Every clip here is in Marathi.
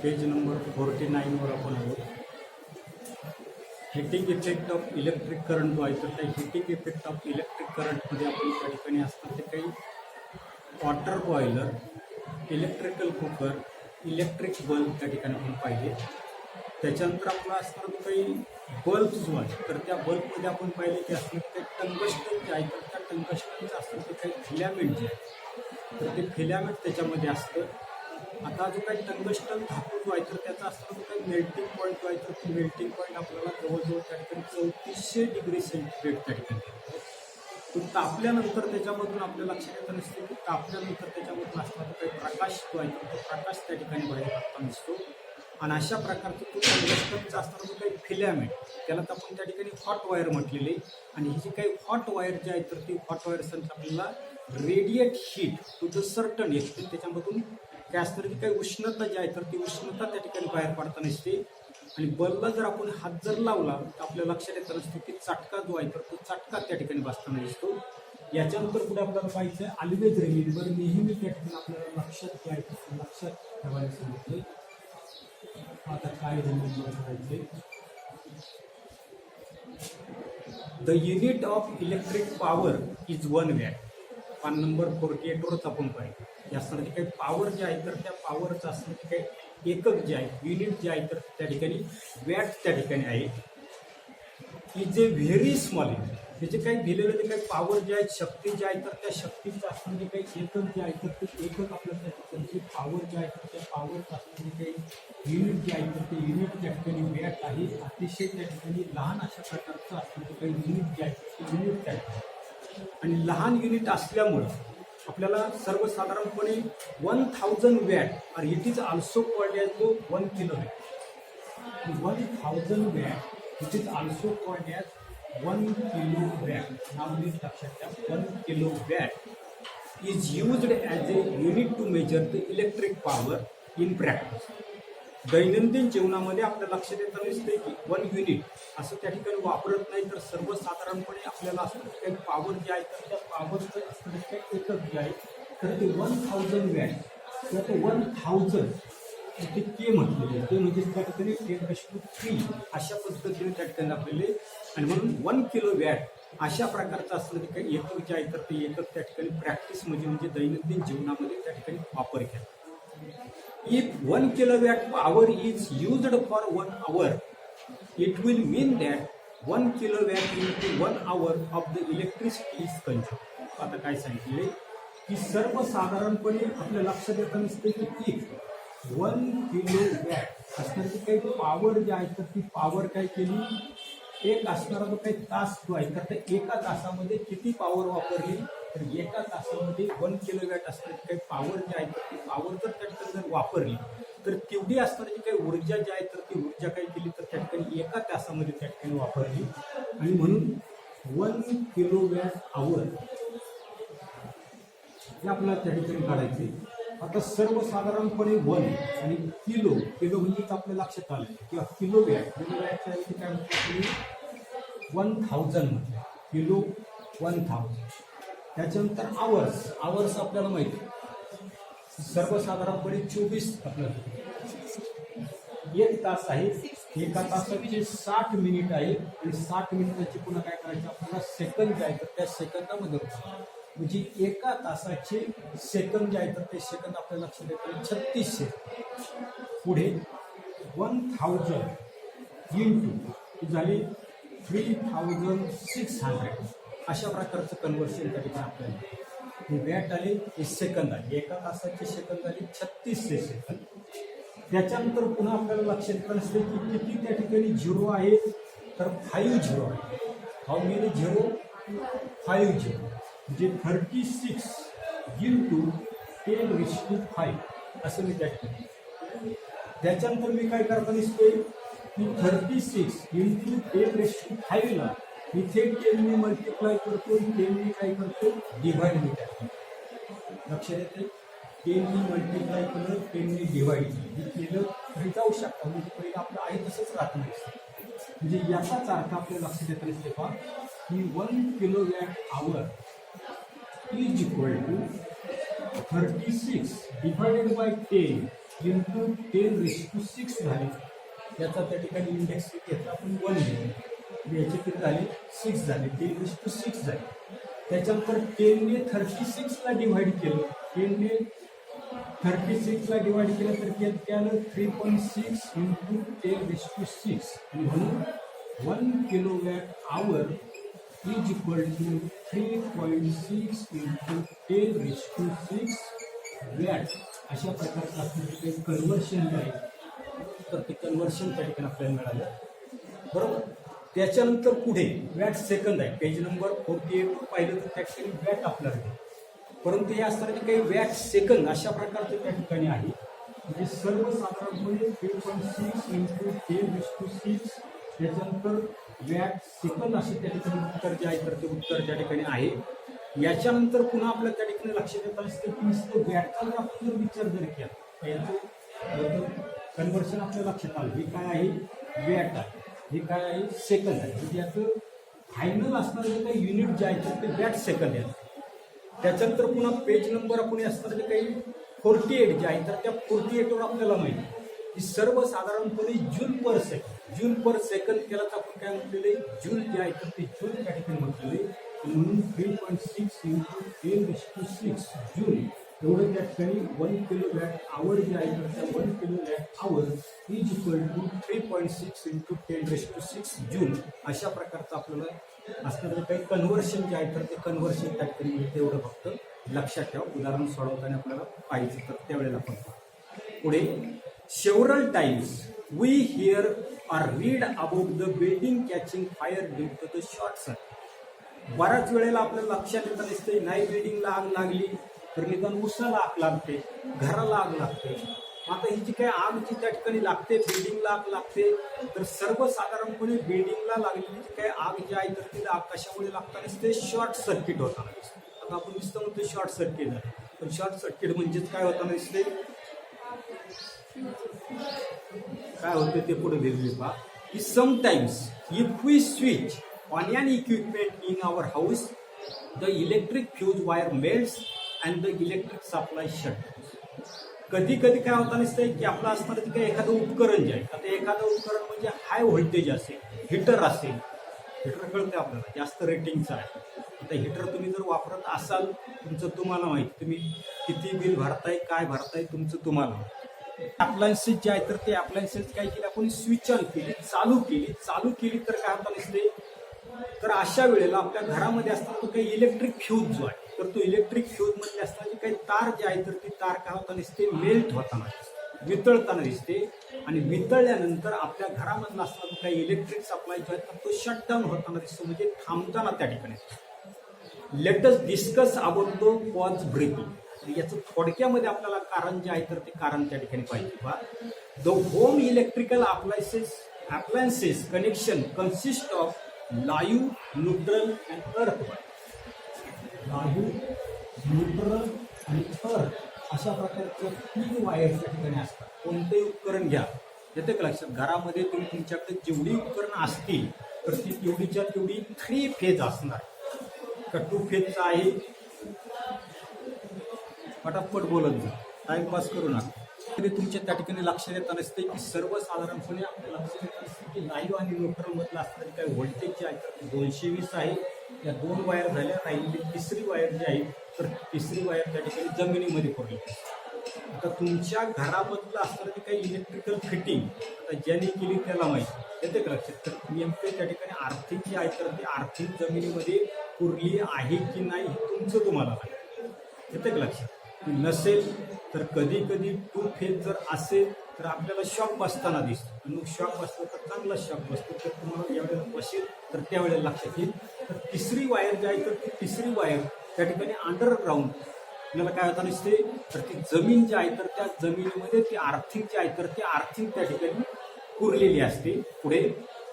पेज नंबर 49 वर आपण आहोत. Heating effect of electric current जो आहे तर त्या हिटिंग इफेक्ट ऑफ इलेक्ट्रिक करंटमध्ये आपण त्या ठिकाणी असतात ते काही water boiler, electrical cooker, electric bulb त्या ठिकाणी आपण पाहिले. त्याच्यानंतर आपला असणार काही बल्ब जो आहे तर त्या बल्बमध्ये आपण पाहिले की असणार काही टंगस्टन जे आहे तर त्या टंगस्टनचं असतं ते काही फिलॅमेंट जे आहे तर ते फिलॅमेंट त्याच्यामध्ये असतं. आता जो काही टंगस्टन धातू जो आहे तर त्याचा असणारा जो काही मेल्टिंग पॉईंट जो आहे तर तो मेल्टिंग पॉईंट आपल्याला जवळजवळ त्या ठिकाणी 3400 डिग्री सेंटीग्रेड त्या ठिकाणी तो तापल्यानंतर त्याच्यामधून आपल्या लक्षात येतं नसते की तापल्यानंतर त्याच्यामधून असणारा काही प्रकाश जो आहे तो प्रकाश त्या ठिकाणी बाहेर पडताना दिसतो. आणि अशा प्रकारचं तो टंगस्टनचा असणारा जो काही फिलॅमेंट त्याला तर आपण त्या ठिकाणी हॉट वायर म्हटलेली. आणि ही जी काही हॉट वायर जी आहे तर ती हॉट वायर आपल्याला radiate heat to the certain extent त्याच्यामधून काय असणार की काही उष्णता जी आहे तर ती उष्णता त्या ठिकाणी बाहेर पडताना दिसते. आणि बल्बला जर आपण हात जर लावला तर आपल्या लक्षात येत नसते की चटका जो आहे तर तो चटका त्या ठिकाणी बसताना दिसतो. याच्यानंतर पुढे आपल्याला पाहिजे ऑलवेज रिमेंबर, नेहमी त्या ठिकाणी आपल्याला लक्षात घ्यायचं, लक्षात ठेवायला सांगितले. आता काय रिमेंबर करायचे, the unit of electric power is 1 watt. पान नंबर 48 वरच आपण पाहिजे यासाठी काही पॉवर जे आहे तर त्या पॉवरचं असणं ते काही एकक जे आहे युनिट जे आहे तर त्या ठिकाणी वॅट त्या ठिकाणी आहे. Is a very small unit. त्याचे काही दिलेलं ते काही पॉवर जे आहेत शक्ती जे आहे तर त्या शक्तीचं असणारे काही एकक जे आहे तर ते एकक आपल्याला त्यांची पॉवर जे आहे तर त्या पॉवरचं असणारे काही युनिट जे आहे तर ते युनिट त्या ठिकाणी वॅट आहे. अतिशय त्या ठिकाणी लहान अशा प्रकारचं असणारे काही युनिट जे आहे ते युनिट त्या ठिकाणी. आणि लहान युनिट असल्यामुळं आपल्याला सर्वसाधारणपणे 1000 वॅट और it is also called as the 1 kilowatt. 1000 watt it is also called as 1 kilowatt. नावनी लक्षात घ्या, 1 kilowatt is used as a unit to measure the electric power in practice. दैनंदिन जीवनामध्ये आपल्या लक्षात येतं नसते की 1 युनिट असं त्या ठिकाणी वापरत नाही. तर सर्वसाधारणपणे आपल्याला असं काही पॉवर जे आहे तर त्या पॉवरचं असणारे काही एकक जे आहे तर ते 1000 वॅट किंवा ते 1000 ते के म्हटलेले ते म्हणजे त्या ठिकाणी 10⁻³ अशा पद्धतीने त्या ठिकाणी आपल्याला. आणि म्हणून 1 किलो वॅट अशा प्रकारचं असणारे काही एकक जे आहे तर ते एकक त्या ठिकाणी प्रॅक्टिसमध्ये दैनंदिन जीवनामध्ये त्या ठिकाणी वापर केला. If 1 kilowatt power is used for 1 hour, it will mean that 1 kilowatt into 1 hour of the electricity is consumed. आता काय सांगितले की सर्वसाधारणपणे आपल्या लक्षात येत नसते की 1 किलोवॅट असणारी काही पॉवर जी आहे तर ती पॉवर काय केली, एक असणारा जो काही तास जो आहे तर त्या एका तासामध्ये किती पॉवर वापरली तर एका तासामध्ये 1 किलोवॅट असणारी काही पॉवर जी आहे तर ती पॉवर जर त्या ठिकाणी जर वापरली तर तेवढी असणारी काही ऊर्जा जी आहे तर ती ऊर्जा काय केली तर त्या ठिकाणी एका तासामध्ये त्या ठिकाणी वापरली. आणि म्हणून 1 किलोवॅट आवर हे आपल्याला त्या ठिकाणी काढायचे. आता सर्वसाधारणपणे 1 आणि किलो म्हणजे आपल्या लक्षात आलं किंवा किलोवॅटच्या ऐवजी काय म्हटलं 1000 म्हटलं, किलो 1000. त्याच्यानंतर आवर्स आपल्याला माहिती सर्वसाधारणपणे 24 आपल्याला 1 तास आहे. एका तासाचे 60 मिनिट आहे आणि 60 मिनिटाची पुन्हा काय करायचं आपल्याला सेकंद जे आहे तर त्या सेकंदामध्ये म्हणजे एका तासाचे सेकंद जे आहे तर ते सेकंद आपल्या लक्षात येतात 3600. पुढे 1000 इंटू झाली 3600 अशा प्रकारचं कन्व्हर्शन त्या ठिकाणी आपल्याला. वॅट आले हे सेकंद आहे, एका तासाचे सेकंद आले 3600 सेकंद. त्याच्यानंतर पुन्हा आपल्याला लक्षात येत नसते की किती त्या ठिकाणी झिरो आहे तर 5 झिरो आहे. हाऊ मेनी झिरो, 5 झिरो म्हणजे 36 इंटू 10⁵ असं मी त्या ठिकाणी. त्याच्यानंतर मी काय करता दिसतोय की 36 इंटू 10⁵ ला इथे 10 ने मल्टिप्लाय करतो, 10 ने काय करतो डिवाइड मी करतो. लक्षात येते 10 ने मल्टिप्लाय केलं, 10 ने डिवाइड केलं तरी जाऊ शकता. म्हणजे पहिलं आपलं आहे तसंच राहत नाही. म्हणजे याचाच अर्थ आपल्या लक्षात येत नसते पहा की 1 kilowatt hour is equal to 36 divided by 10 into 10⁶ झाले. याचा त्या ठिकाणी इंडेक्स किती घेतला आपण 1 घेतला. याचे किती झाले 6 झाले. 10⁶ झाले. त्याच्यानंतर 10 ने 36 ला डिव्हाइड केलं. 10 ने 36 ला डिवाइड केलं तर किती आलं 3.6 इंटू 10⁶. आणि म्हणून 1 kilowatt hour is equal to 3.6 into 10⁶ watt. अशा प्रकारचं आपलं कन्व्हर्शन आहे. तर ते कन्व्हर्शन त्या ठिकाणी आपल्याला मिळालं. बरोबर. त्याच्यानंतर पुढे वॅट सेकंद आहे. पेज नंबर 48 पाहिलं तर त्या ठिकाणी वॅट आपल्याला, परंतु हे असताना काही वॅट सेकंद अशा प्रकारचे त्या ठिकाणी आहे. म्हणजे सर्वसाधारणपणे 3.6 इंटू 10⁶. त्याच्यानंतर वॅट सेकंद असे त्या ठिकाणी उत्तर जे आहे तर ते उत्तर त्या ठिकाणी आहे. याच्यानंतर पुन्हा आपल्या त्या ठिकाणी लक्षात येत असते की नुसतं वॅटचा जर आपण जर विचार जर केला तर याचं कन्व्हर्शन आपल्या लक्षात आलं. हे काय आहे वॅट आहे. हे काय आहे सेकंद आहे. म्हणजे याचं फायनल असणारं जे काही युनिट जे आहे तर ते वॅट सेकंद आहे. त्याच्यानंतर पुन्हा पेज नंबर आपण असणार जे काही 48 जे आहे तर त्या 48 वर आपल्याला माहिती की सर्वसाधारणपणे जूल पर सेकंद केला तर आपण काय म्हटलेले जूल जे आहे तर ते जूल त्या ठिकाणी म्हटलेले. म्हणून 3.6 इंटू 10⁶ जूल एवढं त्या ठिकाणी 1 किलोवॅट आवर जे आहे तर त्या 1 kilowatt hour is equal to 3.6 into 10⁶ joule. अशा प्रकारचं आपल्याला असणारं काही कन्व्हर्शन जे आहे तर ते कन्व्हर्शन त्या ठिकाणी तेवढं फक्त लक्षात ठेवा. उदाहरण सोडवताना आपल्याला पाहिजे तर त्यावेळेला आपण पुढे several times we hear or read about the building catching fire due to the short circuit. बऱ्याच वेळेला आपल्याला लक्षात येतं नसते नाही बिल्डिंगला आग लागली तर निदान उसाला आग लागते, घराला आग लागते. आता ही जी काही आग जी त्या ठिकाणी लागते बिल्डिंगला आग लागते तर सर्वसाधारणपणे बिल्डिंगला लागलेली जी काही आग जी आहे तर तिला आग कशामुळे लागता नसते शॉर्ट सर्किट होताना दिसते. आता आपण नुसतं म्हणतो शॉर्ट सर्किट आहे पण शॉर्ट सर्किट म्हणजेच काय होताना दिसते काय होते ते पुढे दिलेले पहा की sometimes if we switch on an equipment in our house, the electric fuse wire melts and the electric supply shuts. कधी कधी काय होता नसतं की आपलं असणारं काही एखादं उपकरण जे आहे आता एखादं उपकरण म्हणजे हाय व्होल्टेज असेल हिटर असेल. हिटर कळते आपल्याला जास्त रेटिंगचं आहे. आता हिटर तुम्ही जर वापरत असाल तुमचं तुम्हाला माहिती तुम्ही किती बिल भरताय काय भरताय तुमचं तुम्हाला. अप्लायन्सेस जे आहे तर ते अप्लायन्सेस काय केले आपण स्विच ऑन केली चालू केली तर काय होता नसते तर अशा वेळेला आपल्या घरामध्ये असताना तो काही इलेक्ट्रिक फ्यूज जो आहे तर तो इलेक्ट्रिक फ्यूज मध्ये असताना काही तार जे आहे तर ती तार काय होताना दिसते मेल्ट होताना वितळताना दिसते. आणि वितळल्यानंतर आपल्या घरामधला असताना तो काही इलेक्ट्रिक सप्लाय जो आहे तर तो शटडाऊन होताना दिसतो म्हणजे थांबताना त्या ठिकाणी. Let us discuss about the pause breaking. याचं थोडक्यामध्ये आपल्याला कारण जे आहे तर ते कारण त्या ठिकाणी पाहिजे. The home electrical appliances connection consist of live, neutral and अर्थ. लाईव्ह, न्यूट्रल आणि अर्थ अशा प्रकारचे 3 वायर त्या ठिकाणी असतात. कोणतेही उपकरण घ्या येते का लक्षात. घरामध्ये तुम्ही तुमच्याकडे जेवढी उपकरणं असतील तर ती तेवढीच्या तेवढी 3 फेज असणार. का 2 फेजचा आहे पटापट बोलत जा टाइमपास करू नका. तरी तुमच्या त्या ठिकाणी लक्षात येत नसते की सर्वसाधारणपणे आपल्या लक्षात येत असते की लाईव्ह आणि न्यूट्रल मधलं असणारी काही व्होल्टेज जे आहे तर 220 आहे. या 2 वायर झाल्या राहिलेली तिसरी वायर जी आहे तर तिसरी वायर त्या ठिकाणी जमिनीमध्ये पडली. आता तुमच्या घरामधलं असणारी काही इलेक्ट्रिकल फिटिंग आता ज्याने केली त्याला माहिती येते का लक्षात. तर नेमके त्या ठिकाणी आर्थिक जे आहे तर ती आर्थिक जमिनीमध्ये पुरली आहे की नाही हे तुमचं तुम्हाला माहिती येते का लक्षात. नसेल तर कधी कधी 2 फेज जर असेल तर आपल्याला शॉक बसताना दिसतो. मग शॉक बसला तर चांगला शॉक बसतो तर तुम्हाला ज्यावेळेला बसेल तर त्यावेळेला लक्षात येईल. तर तिसरी वायर जी आहे तर ती तिसरी वायर त्या ठिकाणी अंडरग्राऊंड आपल्याला काय होता नसते तर ती जमीन जी आहे तर त्या जमिनीमध्ये ती आर्थिंग जी आहे तर ती आर्थिंग त्या ठिकाणी पुरलेली असते. पुढे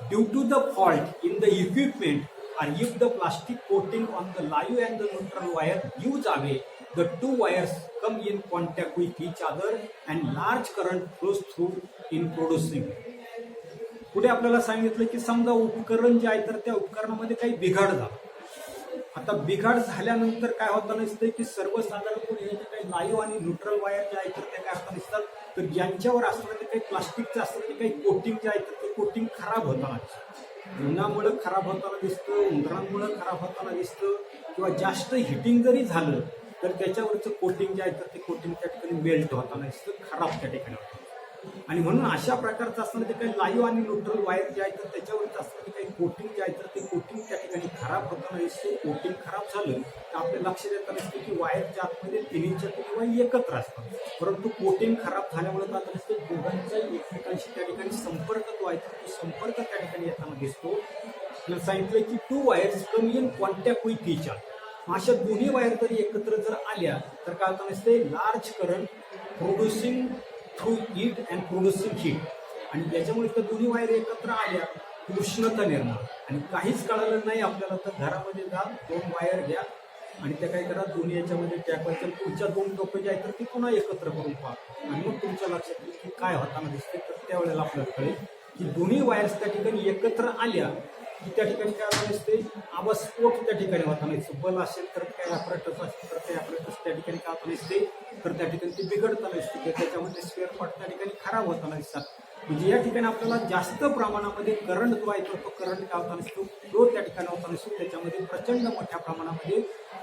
due to the fault in the equipment or if the plastic coating on the live and the neutral wire gives away, the 2 wires come in contact with each other and large current flows through in producing. पुढे आपल्याला सांगितलं की समजा उपकरण जे आहे तर त्या उपकरणामध्ये काही बिघाड झाला. आता बिघाड झाल्यानंतर काय होताना दिसतंय की सर्वसाधारणपणे हे जे काही लाईव्ह आणि न्यूट्रल वायर जे आहे तर त्या काय होताना दिसतात तर ज्यांच्यावर असणारं ते काही प्लास्टिकचं असणारं ते काही कोटिंग जे आहे तर ते कोटिंग खराब होताना दिसतं, उन्हामुळं खराब होताना दिसतं, उंदरांमुळं खराब होताना दिसतं, किंवा जास्त हिटिंग जरी झालं तर त्याच्यावरचं कोटिंग जे आहे तर ते कोटिंग त्या ठिकाणी मेल्ट होताना दिसतं, खराब त्या ठिकाणी होतं. आणि म्हणून अशा प्रकारचं असताना ते काही लाईव्ह आणि न्यूट्रल वायर जे आहे तर त्याच्यावरचं असताना काही कोटिंग जे आहे तर ते कोटिंग त्या ठिकाणी खराब होताना दिसतं. कोटिंग खराब झालं तर आपल्या लक्षात येताना दिसतं की वायरच्या आतमध्ये तिन्हीच्या तिन्ही वायर एकत्र असतात, परंतु कोटिंग खराब झाल्यामुळे काय दिसतं, दोघांचा एकमेकांशी त्या ठिकाणी संपर्क जो आहे तो संपर्क त्या ठिकाणी येताना दिसतो. सांगितलं की 2 wires come in contact with each other. अशा दोन्ही वायर जरी एकत्र जर आल्या तर काय होताना दिसते, large current producing through heat and producing heat. आणि त्याच्यामुळे त्या दोन्ही वायर एकत्र आल्या उष्णता निर्माण. आणि काहीच कळालं नाही आपल्याला तर घरामध्ये जा, 2 वायर घ्या आणि त्या काय करा, दोन्ही याच्यामध्ये टाकायच्या, पुढच्या 2 टोकं जे आहेत तर ती पुन्हा एकत्र करून पहा. आणि मग तुमच्या लक्षात येईल की काय होताना दिसते. तर त्यावेळेला आपल्याला कळेल की दोन्ही वायर्स त्या ठिकाणी एकत्र आल्या की त्या ठिकाणी काय होताना दिसते, आवाज स्फोट त्या ठिकाणी होताना दिसतो. बल असेल तर काय ॲपरेटस असेल तर ते ॲपरेटस त्या ठिकाणी काय होताना दिसते, तर त्या ठिकाणी ते बिघडताना दिसते, त्याच्यामध्ये स्पेअर पार्ट त्या ठिकाणी खराब होताना दिसतात. म्हणजे या ठिकाणी आपल्याला जास्त प्रमाणामध्ये करंट जो आहे तो करंट काय होताना दिसतो, तो त्या ठिकाणी होताना दिसतो. त्याच्यामध्ये प्रचंड मोठ्या प्रमाणामध्ये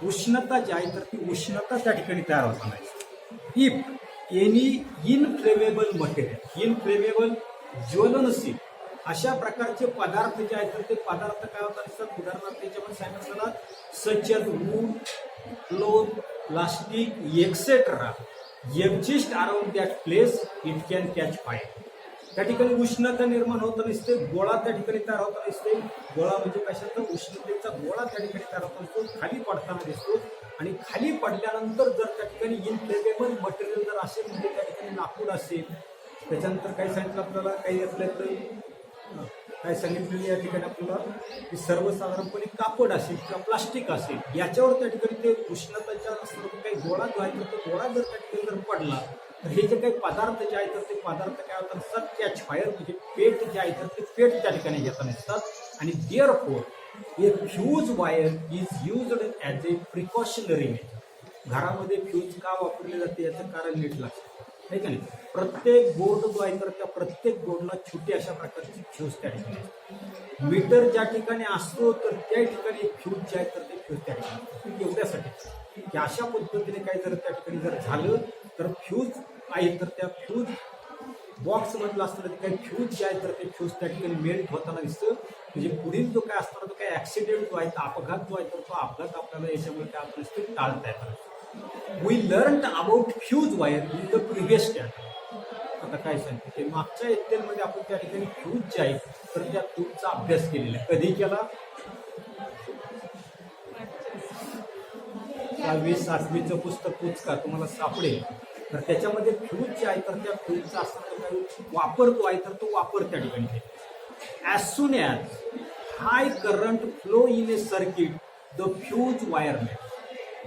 उष्णता जी आहे तर ती उष्णता त्या ठिकाणी तयार होताना दिसते. If any inflammable material, inflammable ज्वलनशील अशा प्रकारचे पदार्थ जे आहेत तर ते पदार्थ काय होतात असतात, उदाहरणार्थ त्याच्यामध्ये सांगितलं such as wood, cloth, plastic etcetera exist around that place, it can catch fire. त्या ठिकाणी उष्णता निर्माण होताना दिसते, गोळा त्या ठिकाणी तयार होताना दिसते. गोळा म्हणजे कशाचा, उष्णतेचा गोळा त्या ठिकाणी तयार होताना दिसतो, खाली पडताना दिसतो. आणि खाली पडल्यानंतर जर त्या ठिकाणी इनफ्लेमेबल मटेरियल जर असेल म्हणजे त्या ठिकाणी लाकूड असेल, त्याच्यानंतर काही सांगितलं आपल्याला, काही आपल्याकडे काय सांगितलेलं या ठिकाणी आपल्याला की सर्वसाधारणपणे कापड असेल किंवा प्लास्टिक असेल, याच्यावर त्या ठिकाणी ते उष्णतेच्या काही गोळा जो आहे तर तो गोळा जर त्या ठिकाणी जर पडला तर हे जे काही पदार्थ जे आहेत तर ते पदार्थ काय होतात, सर कॅच फायर म्हणजे पेट जे आहे तर ते पेट त्या ठिकाणी घेताना दिसतात. आणि therefore A fuse wire is used as A precautionary major. घरामध्ये फ्यूज का वापरले जाते याचं कारण नीट लक्षात आहे का नाही. प्रत्येक बोर्ड जो आहे तर त्या प्रत्येक बोर्डला छोटी अशा प्रकारची फ्यूज त्या ठिकाणी, मीटर ज्या ठिकाणी असतो तर त्या ठिकाणी फ्यूज जे आहे तर ते फ्यूज त्या ठिकाणी एवढ्यासाठी की अशा पद्धतीने काय जर त्या ठिकाणी जर झालं तर फ्यूज आहे तर त्या फ्यूज बॉक्स मधलं असताना ते काही फ्यूज जे आहे तर ते फ्यूज त्या ठिकाणी मेल्ट होताना दिसतं. म्हणजे पुढील जो काय असणार तो काय ऍक्सिडेंट जो आहे अपघात जो आहे तर तो अपघात आपल्याला याच्यामुळे काय होतं दिसतं, टाळता येतात. We learn about fuse wire in the previous standard. आता काय सांगते ते मागच्या इत्यामध्ये आपण त्या ठिकाणी फ्यूज जे आहे तर त्या फ्यूजचा अभ्यास केलेला आहे. कधी केला, 6वी-7वीचं पुस्तक पुचका तुम्हाला सापडेल. तर त्याच्यामध्ये फ्यूज जे आहे तर त्या फ्यूजचा असताना वापर जो आहे तर तो वापर त्या ठिकाणी केला. As soon as high current flow in A circuit the fuse wire melt.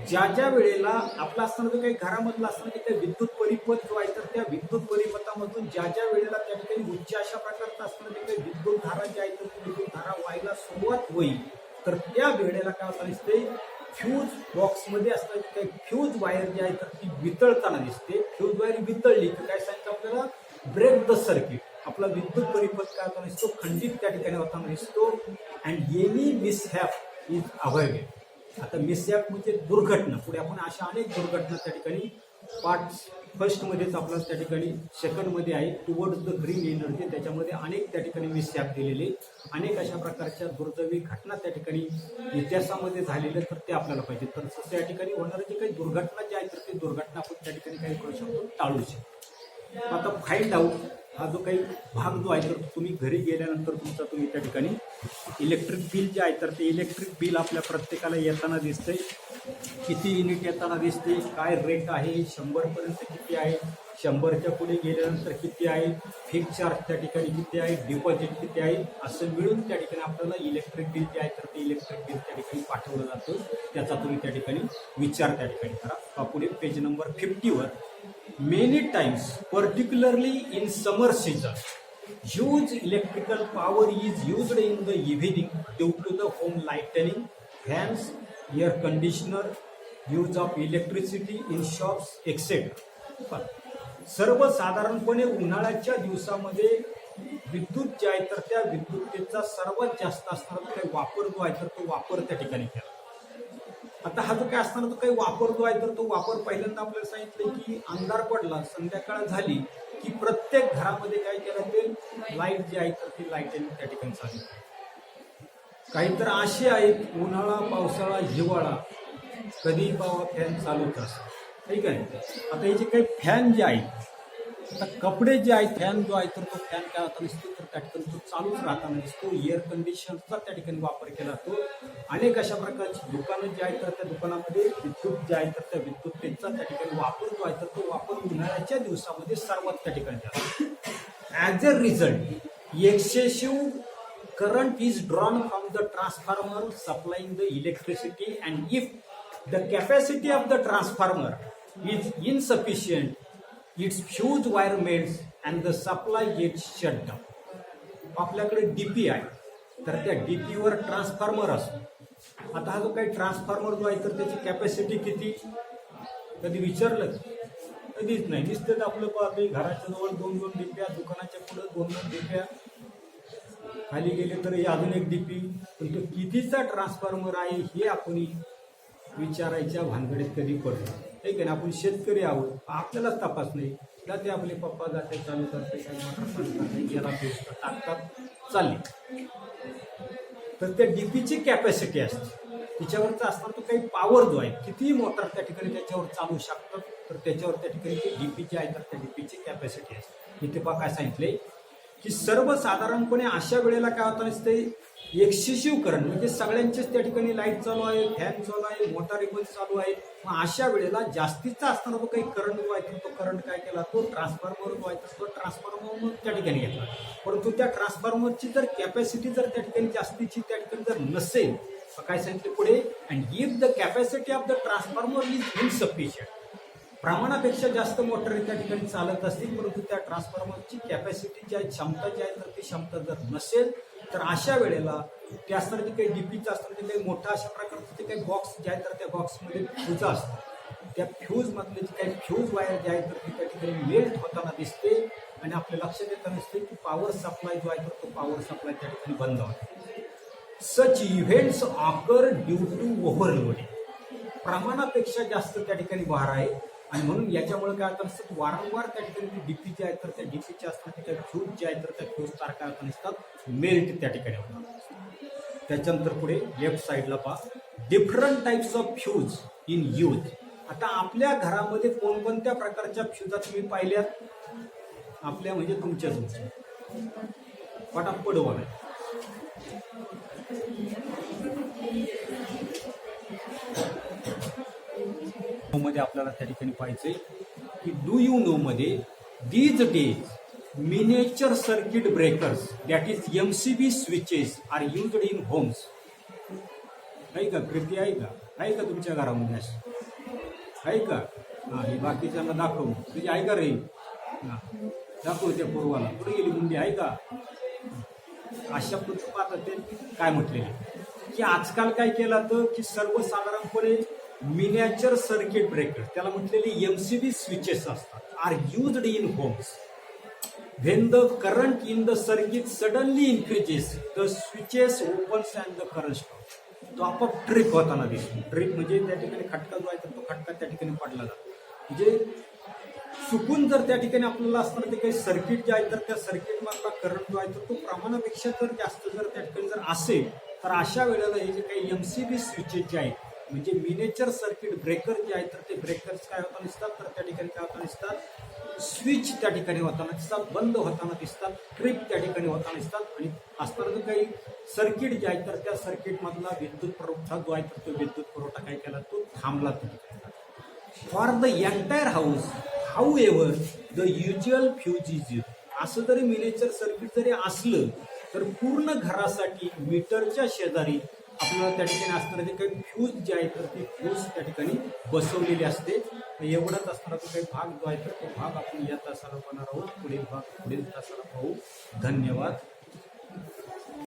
ज्या ज्या वेळेला आपला असताना तो काही घरामधला असताना की त्या विद्युत परिपथ जो आहे तर त्या विद्युत परिपथामधून ज्या ज्या वेळेला त्या ठिकाणी उच्च अशा प्रकारचा असताना ते काही विद्युत धारा जी आहे तर ती विद्युत धारा व्हायला सुरुवात होईल तर त्या वेळेला काय होताना दिसते, फ्यूज बॉक्समध्ये असताना काही फ्यूज वायर जी आहे तर ती वितळताना दिसते. फ्यूज वायर वितळली तर काय सांगितलं आपल्याला, ब्रेक द सर्किट. आपला विद्युत परिपथ काय होताना दिसतो, खंडित त्या ठिकाणी होताना दिसतो. And any mishap is avoided. आता मिसहॅप म्हणजे दुर्घटना. पुढे आपण अशा अनेक दुर्घटना त्या ठिकाणी पार्ट फर्स्टमध्येच आपल्याला त्या ठिकाणी सेकंडमध्ये आहे टुवर्ड्स द ग्रीन एनर्जी, त्याच्यामध्ये अनेक त्या ठिकाणी मिसहॅप दिलेले, अनेक अशा प्रकारच्या दुर्दैवी घटना त्या ठिकाणी इतिहासामध्ये झालेल्या तर ते आपल्याला पाहिजे. तर त्या ठिकाणी होणाऱ्या जे काही दुर्घटना ज्या आहेत तर ते दुर्घटना आपण त्या ठिकाणी काही करू शकतो, टाळू शकतो. आता फाइंड आउट हा जो काही भाग जो आहे तर तुम्ही घरी गेल्यानंतर तुम्ही त्या ठिकाणी इलेक्ट्रिक बिल जे आहे तर ते इलेक्ट्रिक बिल आपल्या प्रत्येकाला येताना दिसतंय. किती युनिट येताना दिसते, काय रेट आहे, 100 पर्यंत किती आहे, 100च्या पुढे गेल्यानंतर किती आहे, फिक्स चार्ज त्या ठिकाणी किती आहे, डिपॉझिट किती आहे, असं मिळून त्या ठिकाणी आपल्याला इलेक्ट्रिक बिल जे आहे तर ते इलेक्ट्रिक बिल त्या ठिकाणी पाठवलं जातं. त्याचा तुम्ही त्या ठिकाणी विचार त्या ठिकाणी करा. पुढे पेज नंबर 50वर many times particularly in summer season huge electrical power is used in the evening due to the home lighting, fans, air conditioner, use of electricity in shops, etc. सर्वसाधारणपणे उन्हाळ्याच्या दिवसामध्ये विद्युत जे आहे तर त्या विद्युततेचा सर्वात जास्त असणारा काही वापर जो आहे तर तो वापर त्या ठिकाणी केला. आता हा जो काय असताना तो काही वापर जो आहे तर तो वापर पहिल्यांदा आपल्याला सांगितलं की अंधार पडला, संध्याकाळ झाली की प्रत्येक घरामध्ये काय केलं ते लाईट जी आहे तर ती लाईट त्या ठिकाणी चालू. काही तर असे आहेत उन्हाळा, पावसाळा, हिवाळा कधी पावा फॅन चालूच असतो. ठीक आहे. आता हे जे काही फॅन जे आहेत, आता कपडे जे आहेत, फॅन जो आहे तर तो फॅन काय होता नसतो तर त्या ठिकाणी तो चालूच राहताना दिसतो. एअर कंडिशनरचा त्या ठिकाणी वापर केला जातो. अनेक अशा प्रकारची दुकानं जी आहेत तर त्या दुकानामध्ये विद्युत जे आहे तर त्या विद्युततेचा त्या ठिकाणी वापर जो आहे तर तो वापर उन्हाळ्याच्या दिवसामध्ये सर्वात त्या ठिकाणी जातो. As a result excessive current is drawn from the transformer supplying the electricity, and if the capacity of the transformer is insufficient, its fuse wire melts and the supply gets shut down. आपल्याकडे डीपी आहे तर त्या डीपी वर ट्रान्सफॉर्मर असतो. आता हा जो काही ट्रान्सफॉर्मर जो आहे तर त्याची कॅपॅसिटी किती कधी विचारलं कधीच नाही. नुसतं आपलं पाहते घराच्या जवळ 2-2 डीप्या, दुकानाच्या पुढे 2-2 डीप्या, खाली गेले तर अजून एक डीपी, पण तो कितीचा ट्रान्सफॉर्मर आहे हे आपण विचारायच्या भानगडीत कधी पडतो. ठीक आहे ना. आपण शेतकरी आहोत, आपल्यालाच तपास नाही. जाते आपले पप्पा जाते चालू करते काही मोटर चालू करते याला पेस्ट टाकतात चालली. तर त्या डीपीची कॅपॅसिटी असते, तिच्यावरचा असणार तो काही पॉवर जो आहे किती मोटर त्या ठिकाणी त्याच्यावर चालू शकतात तर त्याच्यावर त्या ठिकाणी डीपीची आहे तर त्या डीपीची कॅपॅसिटी असते. इथे पहा काय सांगितले की सर्वसाधारणपणे अशा वेळेला काय होतं नसते एक्सेसिव्ह करंट, म्हणजे सगळ्यांचेच त्या ठिकाणी लाईट चालू आहे, फॅन चालू आहे, मोटारी पण चालू आहे. मग अशा वेळेला जास्तीचा असताना तो काही करंट जो आहे तर तो करंट काय केला तो ट्रान्सफॉर्मर जो आहे तर तो ट्रान्सफॉर्मर त्या ठिकाणी घेतला. परंतु त्या ट्रान्सफॉर्मरची जर कॅपॅसिटी जर त्या ठिकाणी जास्तीची त्या ठिकाणी जर नसेल काय सांगितले पुढे, and if the capacity of the transformer is insufficient, प्रमाणापेक्षा जास्त मोटर त्या ठिकाणी चालत असतील परंतु त्या ट्रान्सफॉर्मरची कॅपॅसिटी जी आहे क्षमता जी आहे तर ती क्षमता जर नसेल तर अशा वेळेला ते असताना जे काही डीपीचं असताना ते काही मोठा अशा प्रकारचं ते काही बॉक्स जे आहे तर त्या बॉक्समध्ये फ्यूज असतात. त्या फ्यूज मधले जे काही फ्यूज वायर जे आहे तर ती त्या ठिकाणी मेल्ट होताना दिसते आणि आपल्या लक्षात येताना दिसते की पॉवर सप्लाय जो आहे तर तो पॉवर सप्लाय त्या ठिकाणी बंद होतो. Such events occur due to overloading, प्रमाणापेक्षा जास्त त्या ठिकाणी भार आहे आणि म्हणून याच्यामुळे काय होतं वारंवार त्या ठिकाणी डीपी जे आहे तर त्या डीपीचे असतात त्या फ्यूज जे आहे तर त्या फ्यूज तार काय होता नसतात मेल्ट त्या ठिकाणी होतात. त्याच्यानंतर पुढे लेफ्ट साईडला पहा different types of fuse in use. आता आपल्या घरामध्ये कोणकोणत्या प्रकारच्या फ्यूजा तुम्ही पाहिल्यात आपल्या म्हणजे तुमच्या पटापट बघा. मध्ये आपल्याला त्या ठिकाणी पाहायचंय की डू यू नो मध्ये these days miniature circuit breakers that is MCB switches are used in homes. आहे का कृती आहे का तुमच्या घरामध्ये अशी आहे का? हा हे बाकीच्यांना दाखव तुझी आहे का रे? हा दाखव त्या पूर्वाला कुठे गेली मुंडी आहे का? अशा पाहतात ते काय म्हटलेले की आजकाल काय केलं तर की सर्वसाधारणपणे मिनिएचर सर्किट ब्रेकर त्याला म्हटलेले MCB स्विचेस असतात are used in homes. When the current in the circuit suddenly increases the switches opens and the current stop. तो आपोआप ट्रिप होताना दिसतो. ट्रिप म्हणजे त्या ठिकाणी खटका जो आहे तर तो खटका त्या ठिकाणी पडला जातो. म्हणजे चुकून जर त्या ठिकाणी आपल्याला असताना ते काही सर्किट जे आहे तर त्या सर्किट मधला करंट जो आहे तर तो प्रमाणापेक्षा जर जास्त जर त्या ठिकाणी जर असेल तर अशा वेळेला हे जे काही MCB स्विचेस जे आहेत म्हणजे मिनिएचर सर्किट ब्रेकर जे आहेत तर ते ब्रेकर्स काय होताना दिसतात तर त्या ठिकाणी काय होताना दिसतात स्विच त्या ठिकाणी होताना दिसतात, बंद होताना दिसतात, ट्रिप त्या ठिकाणी होताना दिसतात आणि असताना जो काही सर्किट जे आहे तर त्या सर्किट मधला विद्युत पुरवठा जो आहे तर तो विद्युत पुरवठा काय केला तो थांबला. For the entire house how ever the usual fuse is. असं जरी मिनिएचर सर्किट जरी असलं तर पूर्ण घरासाठी मीटरच्या शेजारी आपल्याला त्या ठिकाणी असणारे जे काही फ्यूज जे आहे तर ते फ्यूज त्या ठिकाणी बसवलेले असते. एवढाच असणारा जो काही भाग जो आहे तर तो भाग आपण या तासाला पाहणार आहोत. पुढील तासाला पाहू. धन्यवाद.